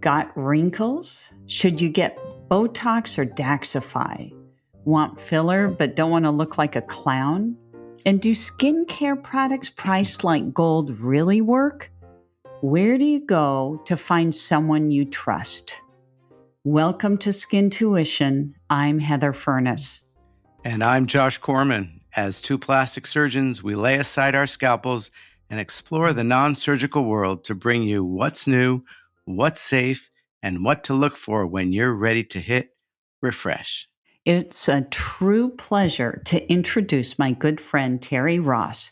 Got wrinkles? Should you get Botox or Daxify? Want filler but don't want to look like a clown? And do skincare products priced like gold really work? Where do you go to find someone you trust? Welcome to Skin Tuition. I'm Heather Furnas. And I'm Josh Korman. As two plastic surgeons, we lay aside our scalpels and explore the non-surgical world to bring you what's new, what's safe, and what to look for when you're ready to hit refresh. It's a true pleasure to introduce my good friend, Terri Ross.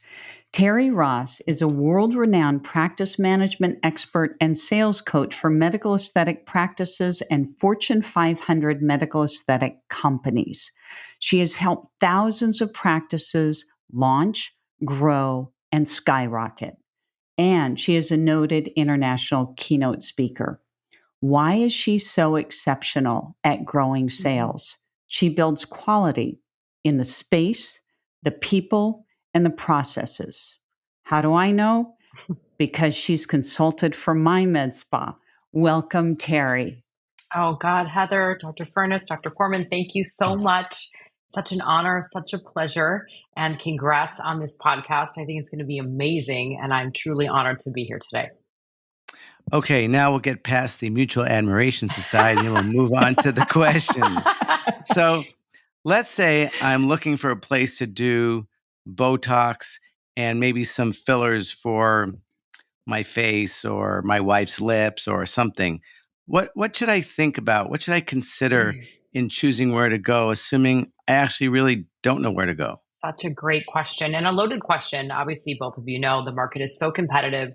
Terri Ross is a world-renowned practice management expert and sales coach for medical aesthetic practices and Fortune 500 medical aesthetic companies. She has helped thousands of practices launch, grow, and skyrocket. And she is a noted international keynote speaker. Why is she so exceptional at growing sales? She builds quality in the space, the people, and the processes. How do I know? Because she's consulted for my MedSpa. Welcome, Terri. Oh, God, Heather, Dr. Furnas, Dr. Korman, thank you so much. Such an honor, such a pleasure, and congrats on this podcast. I think it's going to be amazing, and I'm truly honored to be here today. Okay, now we'll get past the Mutual Admiration Society and we'll move on to the questions. So let's say I'm looking for a place to do Botox and maybe some fillers for my face or my wife's lips or something. What should I think about? What should I consider in choosing where to go, assuming I actually really don't know where to go? Such a great question and a loaded question. Obviously, both of you know the market is so competitive,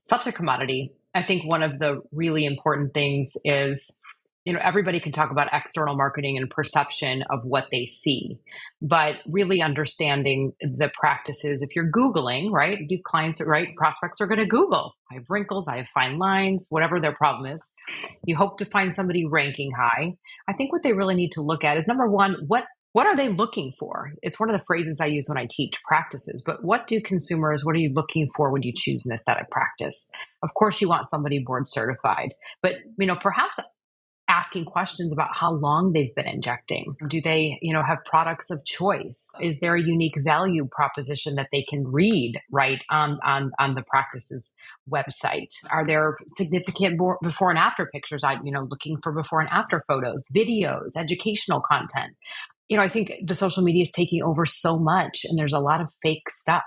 such a commodity. I think one of the really important things is, everybody can talk about external marketing and perception of what they see, but really understanding the practices. If you're Googling, right, these clients, right, prospects are going to Google, I have wrinkles, I have fine lines, whatever their problem is. You hope to find somebody ranking high. I think what they really need to look at is, number one, what are they looking for? It's one of the phrases I use when I teach practices, but what are you looking for when you choose an aesthetic practice? Of course, you want somebody board certified, but, perhaps asking questions about how long they've been injecting. Do they, have products of choice? Is there a unique value proposition that they can read right on the practice's website? Are there significant before and after pictures? Looking for before and after photos, videos, educational content. I think the social media is taking over so much and there's a lot of fake stuff.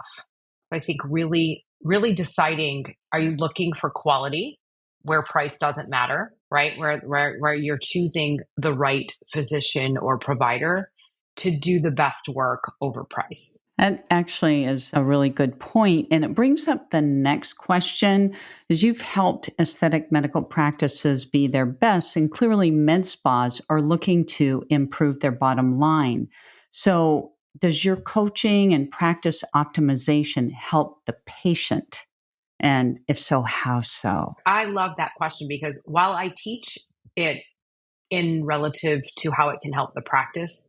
I think really, really deciding, are you looking for quality where price doesn't matter, right? Where you're choosing the right physician or provider to do the best work over price. That actually is a really good point. And it brings up the next question, is you've helped aesthetic medical practices be their best, and clearly med spas are looking to improve their bottom line. So does your coaching and practice optimization help the patient? And if so, how so? I love that question because while I teach it in relative to how it can help the practice,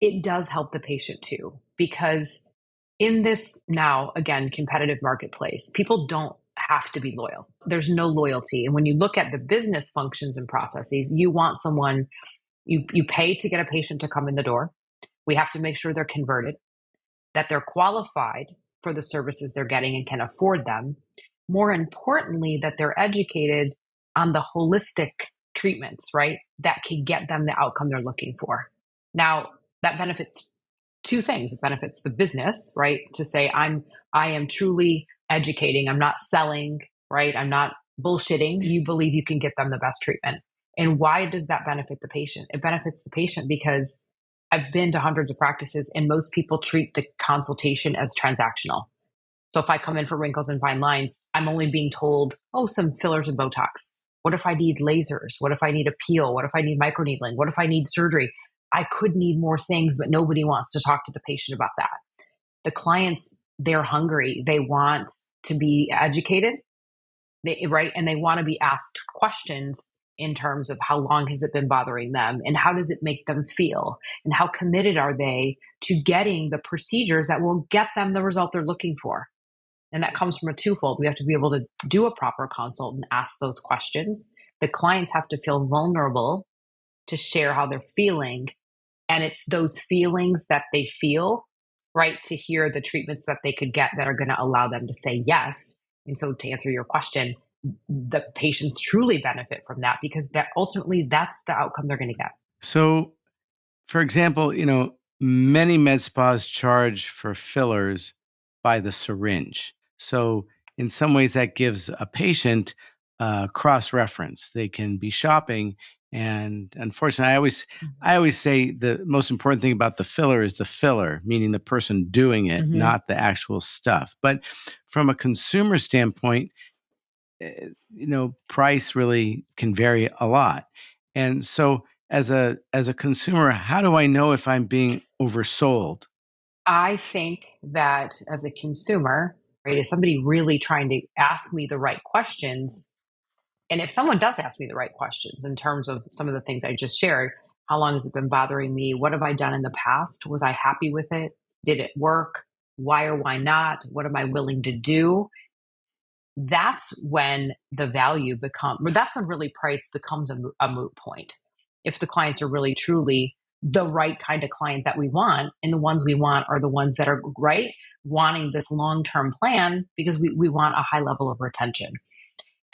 it does help the patient too, because in this now, again, competitive marketplace, people don't have to be loyal. There's no loyalty. And when you look at the business functions and processes, you want someone, you pay to get a patient to come in the door. We have to make sure they're converted, that they're qualified for the services they're getting and can afford them. More importantly, that they're educated on the holistic treatments, right? That can get them the outcome they're looking for. Now, that benefits two things. It benefits the business, right? To say, I am truly educating. I'm not selling, right? I'm not bullshitting. You believe you can get them the best treatment. And why does that benefit the patient? It benefits the patient because I've been to hundreds of practices and most people treat the consultation as transactional. So if I come in for wrinkles and fine lines, I'm only being told, some fillers and Botox. What if I need lasers? What if I need a peel? What if I need microneedling? What if I need surgery? I could need more things, but nobody wants to talk to the patient about that. The clients, they're hungry. They want to be educated, right? And they want to be asked questions in terms of how long has it been bothering them and how does it make them feel and how committed are they to getting the procedures that will get them the result they're looking for. And that comes from a twofold. We have to be able to do a proper consult and ask those questions. The clients have to feel vulnerable to share how they're feeling. And it's those feelings that they feel, right, to hear the treatments that they could get that are going to allow them to say yes. And so to answer your question, the patients truly benefit from that because that ultimately that's the outcome they're going to get. So, for example, many med spas charge for fillers by the syringe. So, in some ways, that gives a patient cross reference. They can be shopping, and unfortunately, I always say the most important thing about the filler is the filler, meaning the person doing it, not the actual stuff. But from a consumer standpoint, price really can vary a lot. And so as a consumer, how do I know if I'm being oversold? I think that as a consumer, right, is somebody really trying to ask me the right questions? And if someone does ask me the right questions in terms of some of the things I just shared, how long has it been bothering me? What have I done in the past? Was I happy with it? Did it work? Why or why not? What am I willing to do? That's when that's when really price becomes a moot point. If the clients are really truly the right kind of client that we want, and the ones we want are the ones that are right, wanting this long-term plan because we want a high level of retention.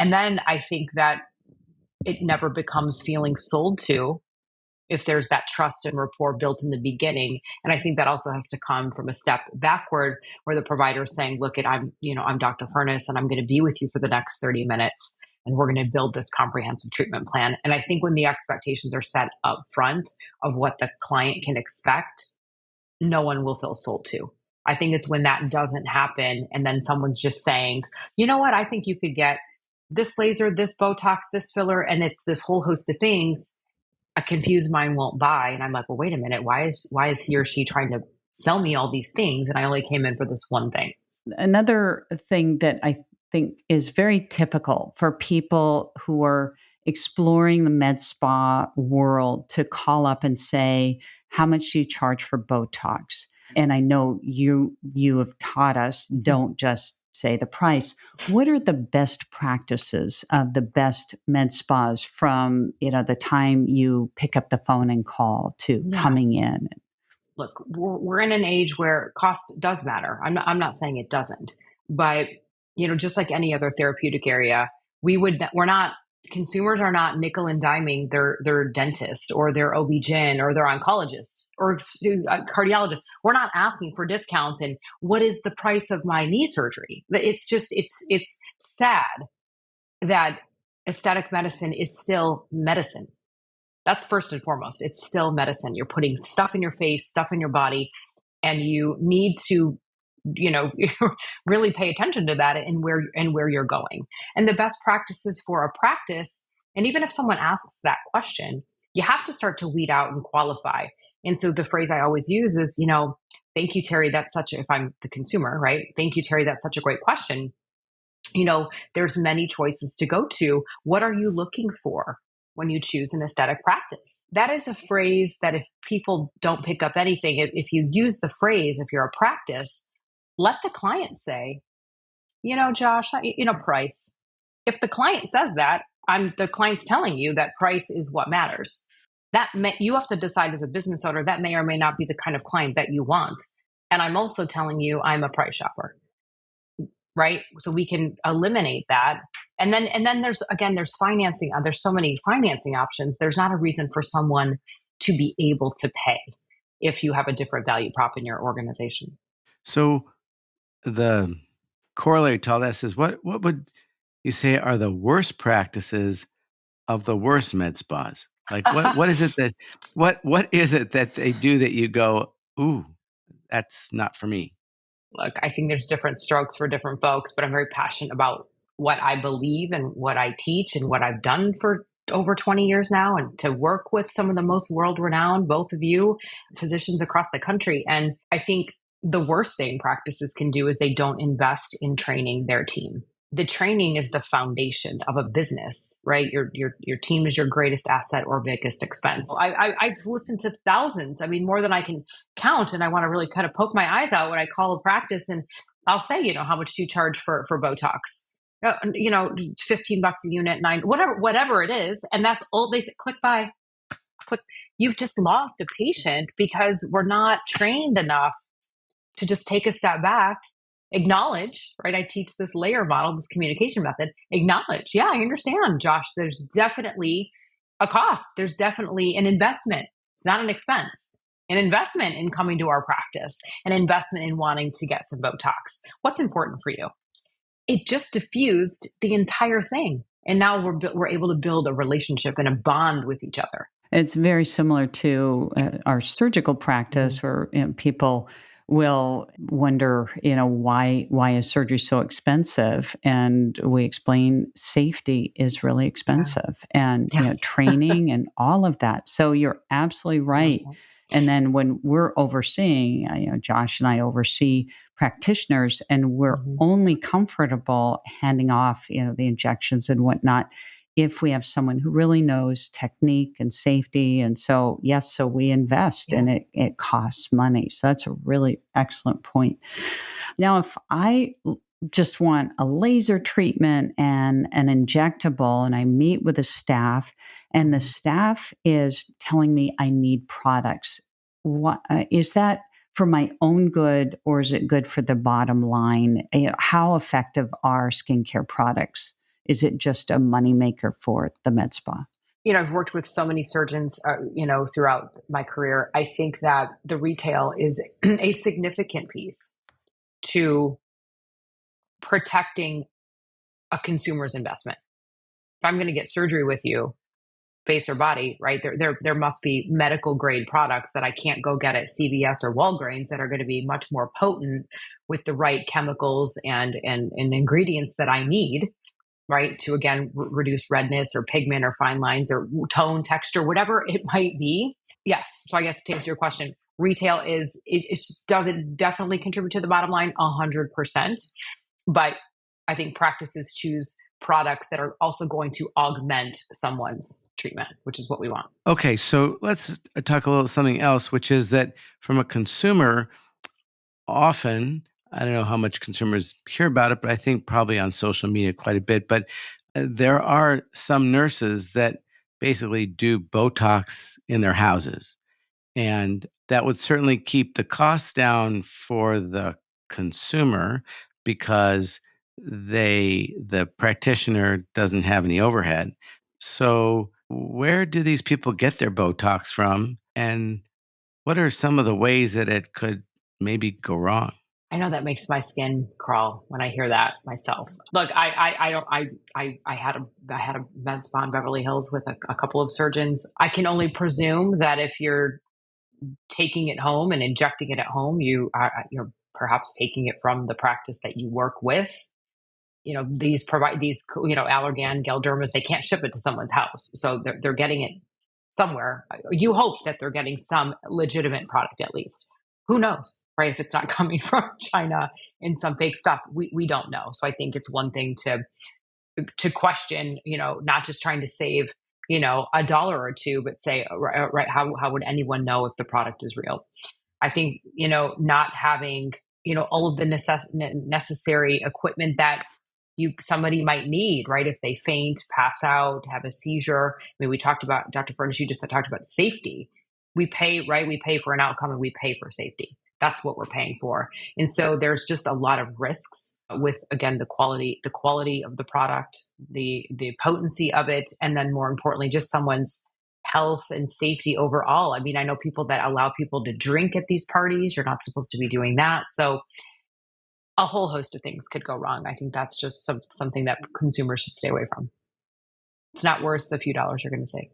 And then I think that it never becomes feeling sold to if there's that trust and rapport built in the beginning. And I think that also has to come from a step backward where the provider is saying, look, I'm Dr. Furnas and I'm going to be with you for the next 30 minutes and we're going to build this comprehensive treatment plan. And I think when the expectations are set up front of what the client can expect, no one will feel sold to. I think it's when that doesn't happen and then someone's just saying, you know what, I think you could get this laser, this Botox, this filler, and it's this whole host of things. A confused mind won't buy. And I'm like, well, wait a minute. Why is he or she trying to sell me all these things? And I only came in for this one thing. Another thing that I think is very typical for people who are exploring the med spa world to call up and say, how much do you charge for Botox? And I know you have taught us, don't just say the price. What are the best practices of the best med spas from the time you pick up the phone and call to coming in? Look, we're in an age where cost does matter. I'm not saying it doesn't, but just like any other therapeutic area, we're not consumers are not nickel and diming their dentist or their OB-GYN or their oncologist or cardiologist. We're not asking for discounts and what is the price of my knee surgery. It's sad that aesthetic medicine is still medicine. That's first and foremost. It's still medicine. You're putting stuff in your face, stuff in your body, and you need to, really pay attention to that and where you're going. And the best practices for a practice, and even if someone asks that question, you have to start to weed out and qualify. And so the phrase I always use is, thank you, Terri. If I'm the consumer, right? Thank you, Terri. That's such a great question. There's many choices to go to. What are you looking for when you choose an aesthetic practice? That is a phrase that if people don't pick up anything, if you use the phrase, if you're a practice, let the client say, Josh, price. If the client says that, the client's telling you that price is what matters. You have to decide as a business owner, that may or may not be the kind of client that you want. And I'm also telling you, I'm a price shopper. Right. So we can eliminate that. And then there's financing. There's so many financing options. There's not a reason for someone to be able to pay if you have a different value prop in your organization. So the corollary to all this is what would you say are the worst practices of the worst med spas? Like what is it that they do that you go, ooh, that's not for me? Look, I think there's different strokes for different folks, but I'm very passionate about what I believe and what I teach and what I've done for over 20 years now, and to work with some of the most world-renowned, both of you, physicians across the country. And I think the worst thing practices can do is they don't invest in training their team. The training is the foundation of a business, right? Your team is your greatest asset or biggest expense. I've listened to thousands, more than I can count. And I want to really kind of poke my eyes out when I call a practice and I'll say, how much do you charge for Botox? $15 a unit, whatever it is. And that's all they say, click buy, click. You've just lost a patient because we're not trained enough to just take a step back, acknowledge, right? I teach this layer model, this communication method, acknowledge. Yeah, I understand, Josh. There's definitely a cost. There's definitely an investment. It's not an expense. An investment in coming to our practice, an investment in wanting to get some Botox. What's important for you? It just diffused the entire thing. And now we're able to build a relationship and a bond with each other. It's very similar to our surgical practice, where people will wonder, why is surgery so expensive? And we explain safety is really expensive, and training and all of that. So you're absolutely right. And then when we're overseeing, Josh and I oversee practitioners, and we're only comfortable handing off, the injections and whatnot if we have someone who really knows technique and safety. And so, yes, so we invest and it costs money. So that's a really excellent point. Now, if I just want a laser treatment and an injectable, and I meet with the staff, and the staff is telling me I need products, what is that for my own good, or is it good for the bottom line? How effective are skincare products? Is it just a moneymaker for the med spa? I've worked with so many surgeons, throughout my career. I think that the retail is a significant piece to protecting a consumer's investment. If I'm going to get surgery with you, face or body, right? There must be medical grade products that I can't go get at CVS or Walgreens that are going to be much more potent with the right chemicals and ingredients that I need, right? To again reduce redness or pigment or fine lines or tone, texture, whatever it might be. Yes. So I guess to answer your question, retail does it definitely contribute to the bottom line? 100%. But I think practices choose products that are also going to augment someone's treatment, which is what we want. Okay, so let's talk a little something else, which is that from a consumer, often, I don't know how much consumers hear about it, but I think probably on social media quite a bit. But there are some nurses that basically do Botox in their houses. And that would certainly keep the costs down for the consumer because the practitioner doesn't have any overhead. So where do these people get their Botox from? And what are some of the ways that it could maybe go wrong? I know that makes my skin crawl when I hear that myself. Look, I had a med spa in Beverly Hills with a couple of surgeons. I can only presume that if you're taking it home and injecting it at home, you're perhaps taking it from the practice that you work with. These Allergan, Galdermas, they can't ship it to someone's house, so they're getting it somewhere. You hope that they're getting some legitimate product at least. Who knows, right? If it's not coming from China in some fake stuff, we don't know. So I think it's one thing to question, not just trying to save, a dollar or two, but say, right, how would anyone know if the product is real? I think, not having, all of the necessary equipment that somebody might need, right? If they faint, pass out, have a seizure. I mean, we talked about, Dr. Furnas, you just talked about safety. We pay, right? We pay for an outcome and we pay for safety. That's what we're paying for. And so there's just a lot of risks with, again, the quality of the product, the potency of it, and then more importantly, just someone's health and safety overall. I mean, I know people that allow people to drink at these parties. You're not supposed to be doing that. So a whole host of things could go wrong. I think that's just something that consumers should stay away from. It's not worth the few dollars you're going to save.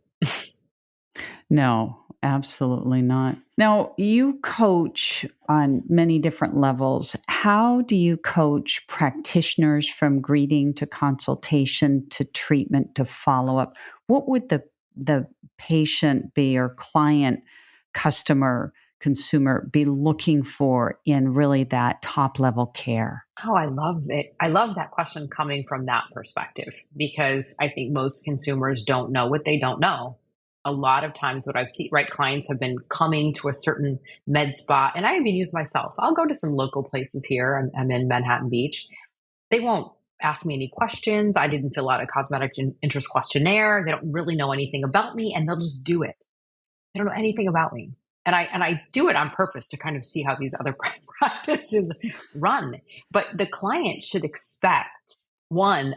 No, absolutely not. Now, you coach on many different levels. How do you coach practitioners from greeting to consultation to treatment to follow up? What would the patient be, or client, customer, consumer be looking for in really that top level care? Oh, I love it. I love that question coming from that perspective, because I think most consumers don't know what they don't know. A lot of times what I've seen, right, clients have been coming to a certain med spa, and I even use myself. I'll go to some local places here. I'm in Manhattan Beach. They won't ask me any questions. I didn't fill out a cosmetic interest questionnaire. They don't really know anything about me, and they'll just do it. They don't know anything about me. And I do it on purpose to kind of see how these other practices run. But the client should expect, one,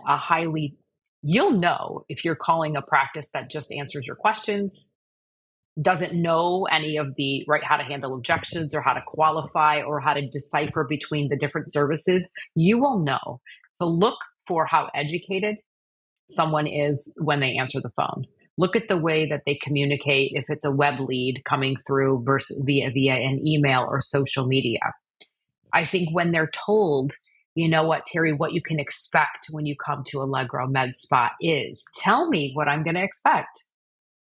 you'll know if you're calling a practice that just answers your questions, doesn't know any of the right, how to handle objections or how to qualify or how to decipher between the different services. You will know. So look for how educated someone is when they answer the phone. Look at the way that they communicate, if it's a web lead coming through versus via an email or social media. I think when they're told, you know what, Terri, what you can expect when you come to Allegro Med+spa is, tell me what I'm going to expect.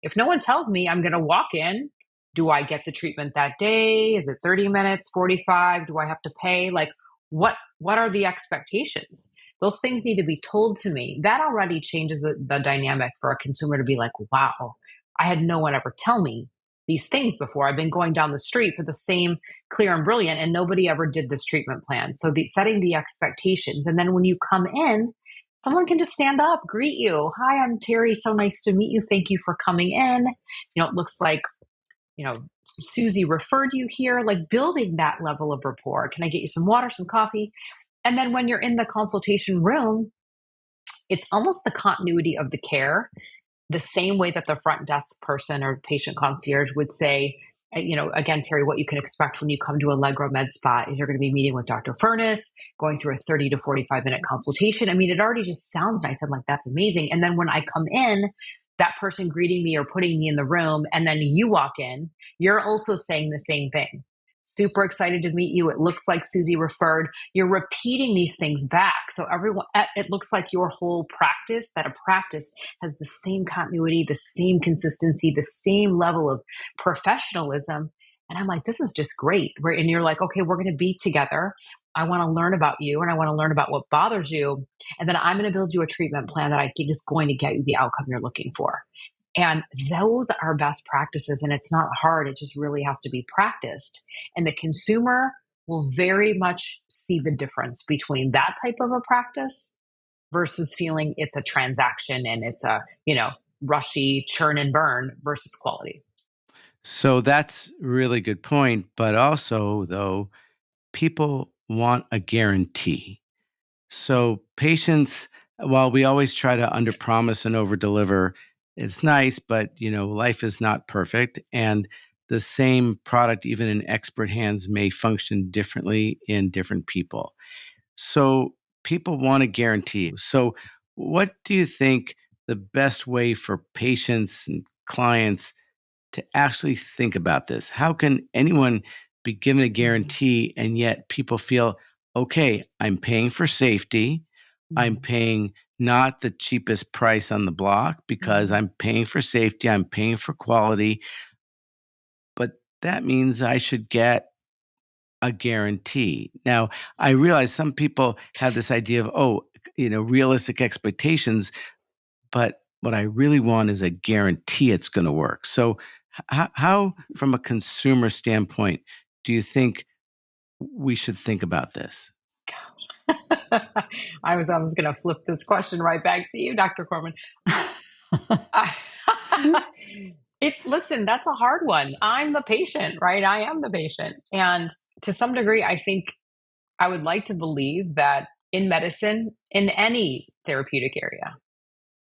If no one tells me, I'm going to walk in. Do I get the treatment that day? Is it 30 minutes, 45? Do I have to pay? Like, what are the expectations? Those things need to be told to me. That already changes the dynamic for a consumer to be like, wow, I had no one ever tell me these things before. I've been going down the street for the same Clear and Brilliant, and nobody ever did this treatment plan. So setting the expectations. And then when you come in, someone can just stand up, greet you. Hi, I'm Terri. So nice to meet you. Thank you for coming in. It looks like, Susie referred you here, like building that level of rapport. Can I get you some water, some coffee? And then when you're in the consultation room, it's almost the continuity of the care, the same way that the front desk person or patient concierge would say, again, Terri, what you can expect when you come to Allegro Med+spa is you're going to be meeting with Dr. Furnas, going through a 30 to 45-minute consultation. I mean, it already just sounds nice. I'm like, that's amazing. And then when I come in, that person greeting me or putting me in the room, and then you walk in, you're also saying the same thing. Super excited to meet you. It looks like Susie referred. You're repeating these things back. So it looks like your whole practice, that a practice has the same continuity, the same consistency, the same level of professionalism. And I'm like, this is just great. And you're like, okay, we're going to be together. I want to learn about you, and I want to learn about what bothers you. And then I'm going to build you a treatment plan that I think is going to get you the outcome you're looking for. And those are best practices, and it's not hard. It just really has to be practiced. And the consumer will very much see the difference between that type of a practice versus feeling it's a transaction and it's a, rushy churn and burn versus quality. So that's a really good point. But also, though, people want a guarantee. So patients, while we always try to underpromise and overdeliver, it's nice, but life is not perfect, and the same product, even in expert hands, may function differently in different people. So people want a guarantee. So what do you think the best way for patients and clients to actually think about this? How can anyone be given a guarantee and yet people feel, okay, I'm paying for safety. I'm paying not the cheapest price on the block because I'm paying for safety. I'm paying for quality. But that means I should get a guarantee. Now, I realize some people have this idea of, realistic expectations, but what I really want is a guarantee it's going to work. So, how, from a consumer standpoint, do you think we should think about this? I was almost going to flip this question right back to you, Dr. Korman. Listen, that's a hard one. I'm the patient, right? I am the patient. And to some degree, I think I would like to believe that in medicine, in any therapeutic area,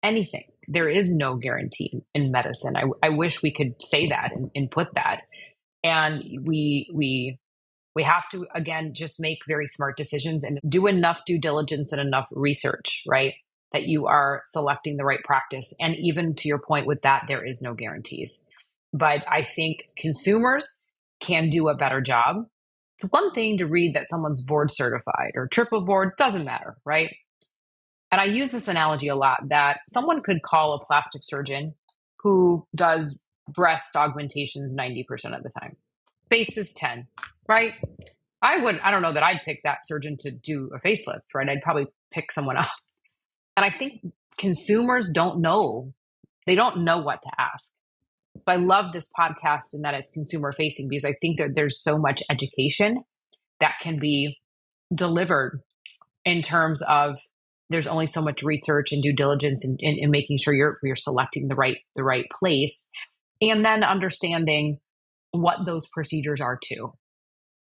anything, there is no guarantee in medicine. I wish we could say that and put that. And we have to, again, just make very smart decisions and do enough due diligence and enough research, right? That you are selecting the right practice. And even to your point with that, there is no guarantees. But I think consumers can do a better job. It's one thing to read that someone's board certified or triple board, doesn't matter, right? And I use this analogy a lot, that someone could call a plastic surgeon who does breast augmentations 90% of the time. Face is 10, right? I don't know that I'd pick that surgeon to do a facelift, right? I'd probably pick someone else. And I think consumers don't know. They don't know what to ask. So I love this podcast in that it's consumer facing, because I think that there's so much education that can be delivered in terms of there's only so much research and due diligence in making sure you're selecting the right place, and then understanding what those procedures are too.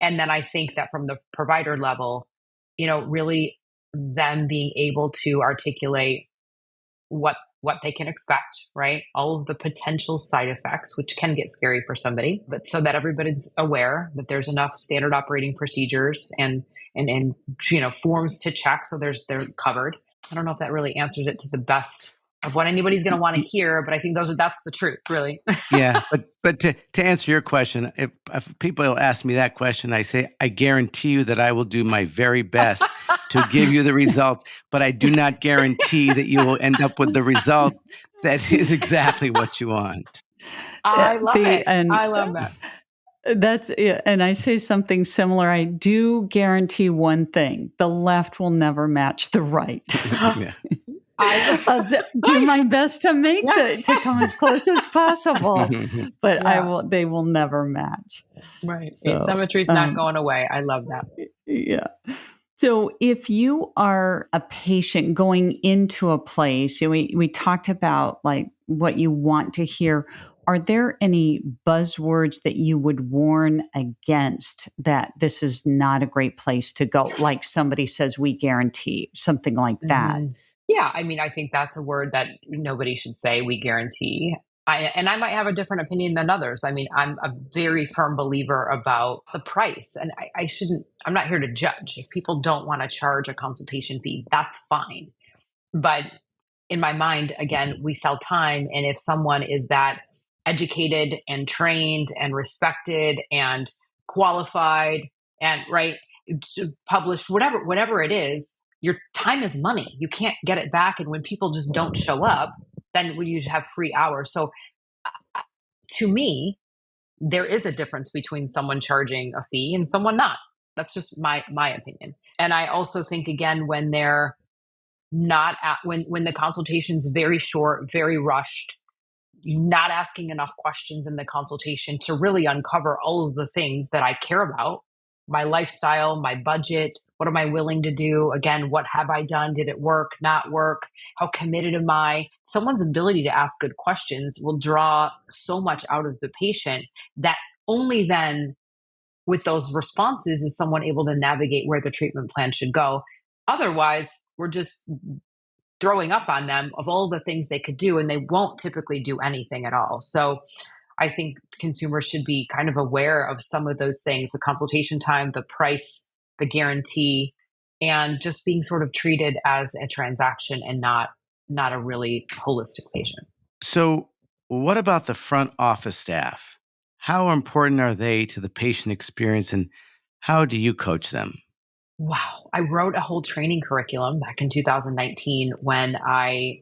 And then I think that from the provider level, really them being able to articulate what they can expect, right? All of the potential side effects, which can get scary for somebody, but so that everybody's aware that there's enough standard operating procedures and forms to check, so they're covered. I don't know if that really answers it to the best of what anybody's going to want to hear, but I think that's the truth, really. Yeah, but to answer your question, if people ask me that question, I say I guarantee you that I will do my very best to give you the result, but I do not guarantee that you will end up with the result that is exactly what you want. I love it. And I love that. That's it. And I say something similar. I do guarantee one thing: the left will never match the right. Yeah. I'll do my best to make to come as close as possible, but they will never match. Right. So, asymmetry's not going away. I love that. Yeah. So if you are a patient going into a place, we talked about like what you want to hear. Are there any buzzwords that you would warn against, that this is not a great place to go? Like somebody says, we guarantee, something like that. Mm-hmm. Yeah. I mean, I think that's a word that nobody should say, we guarantee. And I might have a different opinion than others. I mean, I'm a very firm believer about the price, and I'm not here to judge. If people don't want to charge a consultation fee, that's fine. But in my mind, again, we sell time. And if someone is that educated and trained and respected and qualified and published, whatever it is, your time is money. You can't get it back. And when people just don't show up, then you have free hours. So to me, there is a difference between someone charging a fee and someone not. That's just my opinion. And I also think, again, when they're not when the consultation's very short, very rushed, not asking enough questions in the consultation to really uncover all of the things that I care about: my lifestyle, my budget, what am I willing to do? Again, what have I done? Did it work, not work? How committed am I? Someone's ability to ask good questions will draw so much out of the patient that only then, with those responses, is someone able to navigate where the treatment plan should go. Otherwise, we're just throwing up on them of all the things they could do, and they won't typically do anything at all. So I think consumers should be kind of aware of some of those things: the consultation time, the price, the guarantee, and just being sort of treated as a transaction and not a really holistic patient. So, what about the front office staff? How important are they to the patient experience, and how do you coach them? Wow. I wrote a whole training curriculum back in 2019 when I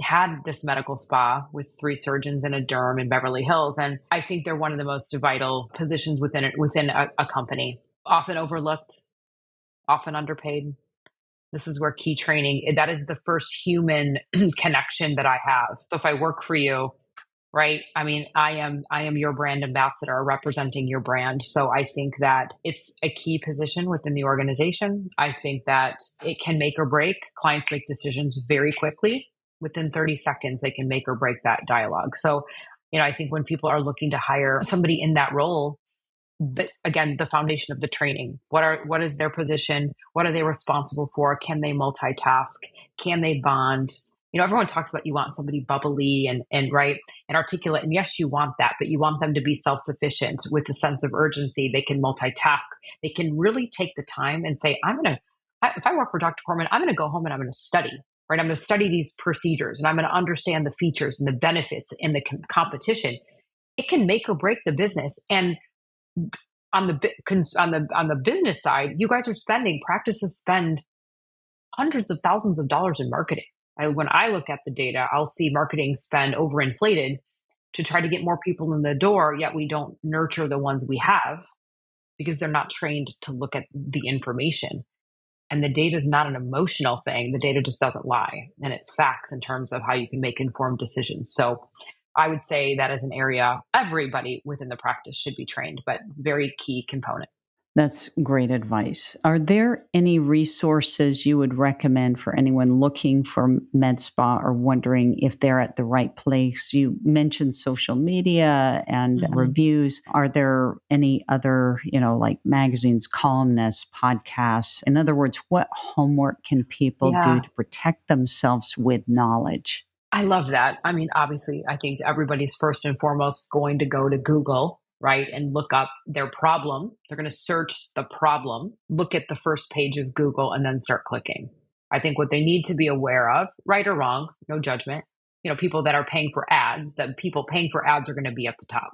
had this medical spa with 3 surgeons and a derm in Beverly Hills. And I think they're one of the most vital positions within a company. Often overlooked, often underpaid. This is where key training, that is the first human connection that I have. So if I work for you, right? I mean, I am your brand ambassador representing your brand. So I think that it's a key position within the organization. I think that it can make or break. Clients make decisions very quickly. Within 30 seconds, they can make or break that dialogue. So, I think when people are looking to hire somebody in that role, again, the foundation of the training. What is their position? What are they responsible for? Can they multitask? Can they bond? Everyone talks about, you want somebody bubbly and right and articulate. And yes, you want that, but you want them to be self-sufficient with a sense of urgency. They can multitask. They can really take the time and say, if I work for Dr. Korman, I'm going to go home and I'm going to study, right? I'm going to study these procedures and I'm going to understand the features and the benefits and the competition. It can make or break the business. And on the business side, you guys are practices spend hundreds of thousands of dollars in marketing. When I look at the data, I'll see marketing spend overinflated to try to get more people in the door, yet we don't nurture the ones we have because they're not trained to look at the information. And the data is not an emotional thing. The data just doesn't lie. And it's facts in terms of how you can make informed decisions. So I would say that as an area, everybody within the practice should be trained, but it's a very key component. That's great advice. Are there any resources you would recommend for anyone looking for med spa or wondering if they're at the right place? You mentioned social media and reviews. Are there any other, like magazines, columnists, podcasts? In other words, what homework can people do to protect themselves with knowledge? I love that. I mean, obviously, I think everybody's first and foremost going to go to Google, right, and look up their problem. They're going to search the problem, look at the first page of Google, and then start clicking. I think what they need to be aware of, right or wrong, no judgment, people that are paying for ads, the people paying for ads are going to be at the top.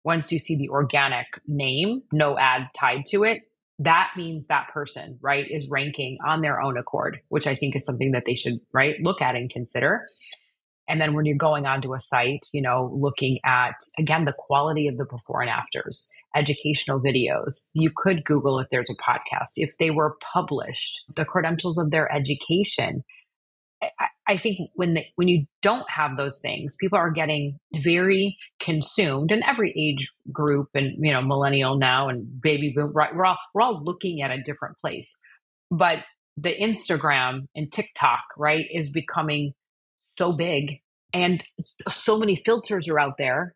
Once you see the organic name, no ad tied to it, that means that person, right, is ranking on their own accord, which I think is something that they should, right, look at and consider. And then when you're going onto a site, looking at, again, the quality of the before and afters, educational videos. You could Google if there's a podcast, if they were published, the credentials of their education. I think when you don't have those things, people are getting very consumed, and every age group, and millennial now and baby boom, right? We're all looking at a different place, but the Instagram and TikTok, right, is becoming so big, and so many filters are out there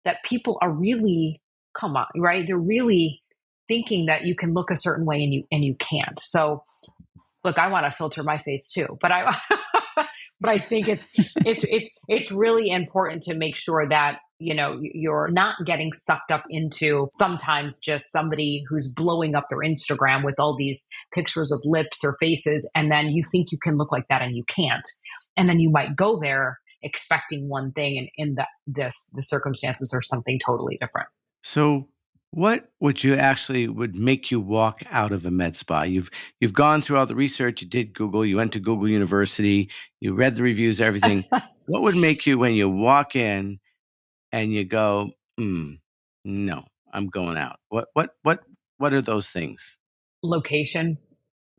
that people are really, come on, right? They're really thinking that you can look a certain way and you can't. So look, I want to filter my face too, but but I think it's really important to make sure that you're not getting sucked up into sometimes just somebody who's blowing up their Instagram with all these pictures of lips or faces, and then you think you can look like that and you can't, and then you might go there expecting one thing, and in the circumstances are something totally different. So what would make you walk out of a med spa? You've gone through all the research, you did Google, you went to Google University, you read the reviews, everything. What would make you, when you walk in and you go, no, I'm going out? What are those things? Location.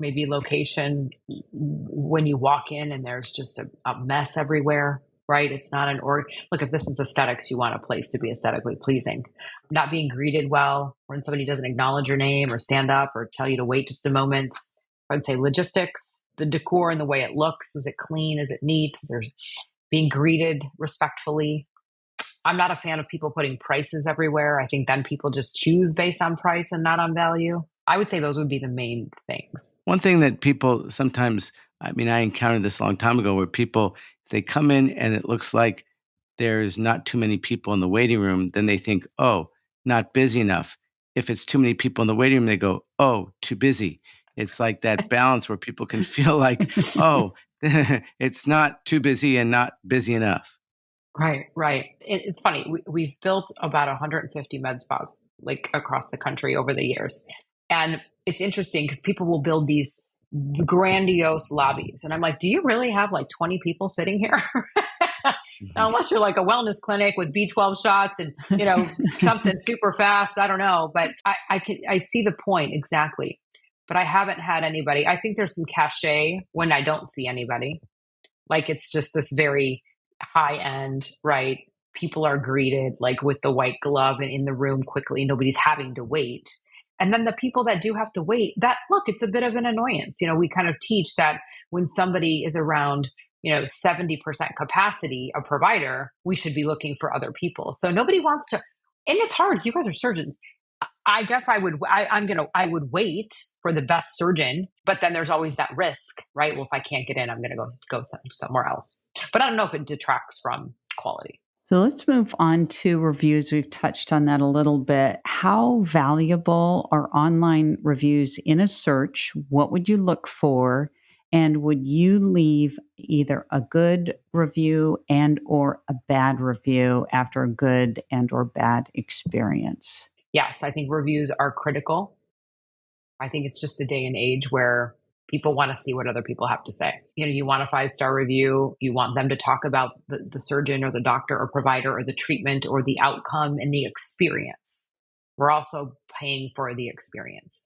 Maybe location, when you walk in and there's just a mess everywhere, right? It's not look, if this is aesthetics, you want a place to be aesthetically pleasing. Not being greeted well, when somebody doesn't acknowledge your name or stand up or tell you to wait just a moment. I'd say logistics, the decor and the way it looks. Is it clean? Is it neat? Is there being greeted respectfully? I'm not a fan of people putting prices everywhere. I think then people just choose based on price and not on value. I would say those would be the main things. One thing that people sometimes, I encountered this a long time ago, where people, they come in and it looks like there's not too many people in the waiting room, then they think, oh, not busy enough. If it's too many people in the waiting room, they go, oh, too busy. It's like that balance where people can feel like, oh, it's not too busy and not busy enough. Right. It's funny. We've built about 150 med spas like across the country over the years. And it's interesting because people will build these grandiose lobbies. And I'm like, do you really have like 20 people sitting here? Now, unless you're like a wellness clinic with B12 shots and, something super fast. I don't know. But I see the point exactly. But I haven't had anybody. I think there's some cachet when I don't see anybody. Like it's just this very high end, right? People are greeted like with the white glove and in the room quickly. Nobody's having to wait. And then the people that do have to wait, it's a bit of an annoyance. We kind of teach that when somebody is around, 70% capacity, a provider, we should be looking for other people. So nobody wants to, and it's hard. You guys are surgeons. I guess I would wait for the best surgeon, but then there's always that risk, right? Well, if I can't get in, I'm going to go somewhere else. But I don't know if it detracts from quality. So let's move on to reviews. We've touched on that a little bit. How valuable are online reviews in a search? What would you look for? And would you leave either a good review and or a bad review after a good and or bad experience? Yes, I think reviews are critical. I think it's just a day and age where people want to see what other people have to say. You want a 5-star review. You want them to talk about the surgeon or the doctor or provider or the treatment or the outcome and the experience. We're also paying for the experience.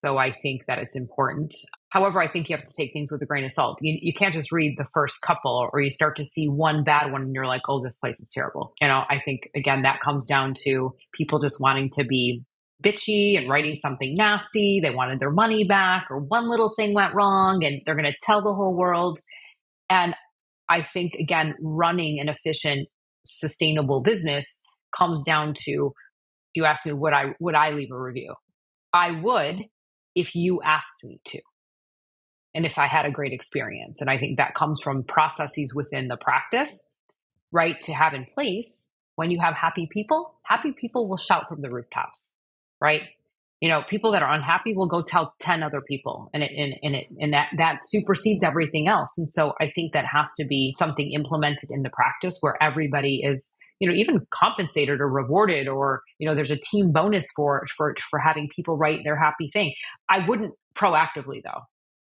So I think that it's important. However, I think you have to take things with a grain of salt. You can't just read the first couple, or you start to see one bad one and you're like, oh, this place is terrible. I think, again, that comes down to people just wanting to be bitchy and writing something nasty. They wanted their money back, or one little thing went wrong and they're going to tell the whole world. And I think, again, running an efficient, sustainable business comes down to, you asked me, would I leave a review? I would, if you asked me to, and if I had a great experience. And I think that comes from processes within the practice, right, to have in place. When you have happy people will shout from the rooftops, right? People that are unhappy will go tell 10 other people, and that supersedes everything else. And so I think that has to be something implemented in the practice where everybody is, even compensated or rewarded, or there's a team bonus for having people write their happy thing. I wouldn't proactively, though,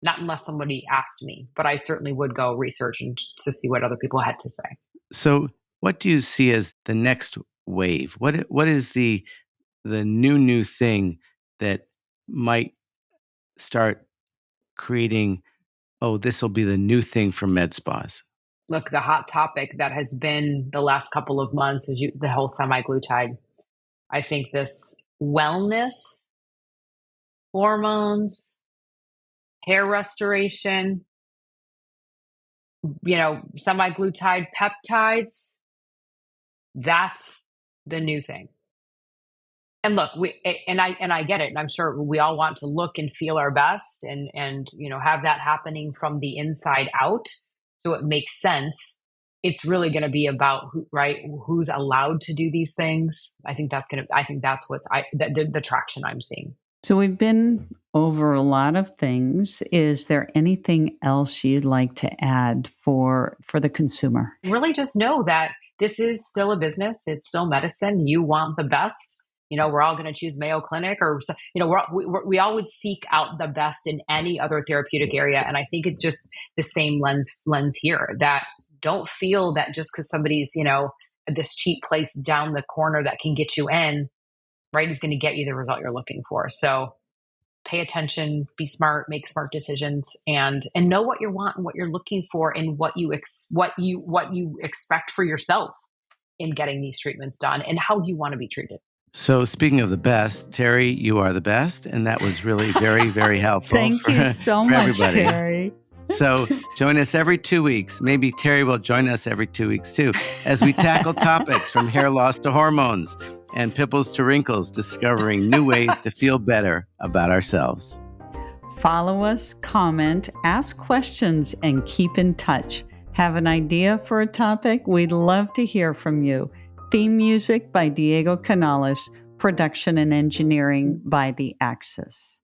not unless somebody asked me, but I certainly would go research and to see what other people had to say. So what do you see as the next wave? What is the new thing that might start creating, oh, this will be the new thing for med spas? Look, the hot topic that has been the last couple of months is the whole semaglutide. I think this wellness, hormones, hair restoration, semaglutide peptides, that's the new thing. And look, I get it, and I'm sure we all want to look and feel our best, and have that happening from the inside out, so it makes sense. It's really going to be about who's allowed to do these things. I think that's what's the traction I'm seeing. So we've been over a lot of things. Is there anything else you'd like to add for the consumer? Really just know that this is still a business. It's still medicine. You want the best. We're all going to choose Mayo Clinic, or, we all would seek out the best in any other therapeutic area. And I think it's just the same lens here, that don't feel that just because somebody's, this cheap place down the corner that can get you in, right, is going to get you the result you're looking for. So pay attention, be smart, make smart decisions, and know what you want and what you're looking for, and what you expect for yourself in getting these treatments done, and how you want to be treated. So speaking of the best, Terri, you are the best. And that was really very, very helpful. Thank you so much, everybody. Terri. So join us every 2 weeks. Maybe Terri will join us every 2 weeks too, as we tackle topics from hair loss to hormones and pimples to wrinkles, discovering new ways to feel better about ourselves. Follow us, comment, ask questions, and keep in touch. Have an idea for a topic? We'd love to hear from you. Theme music by Diego Canales, production and engineering by The Axis.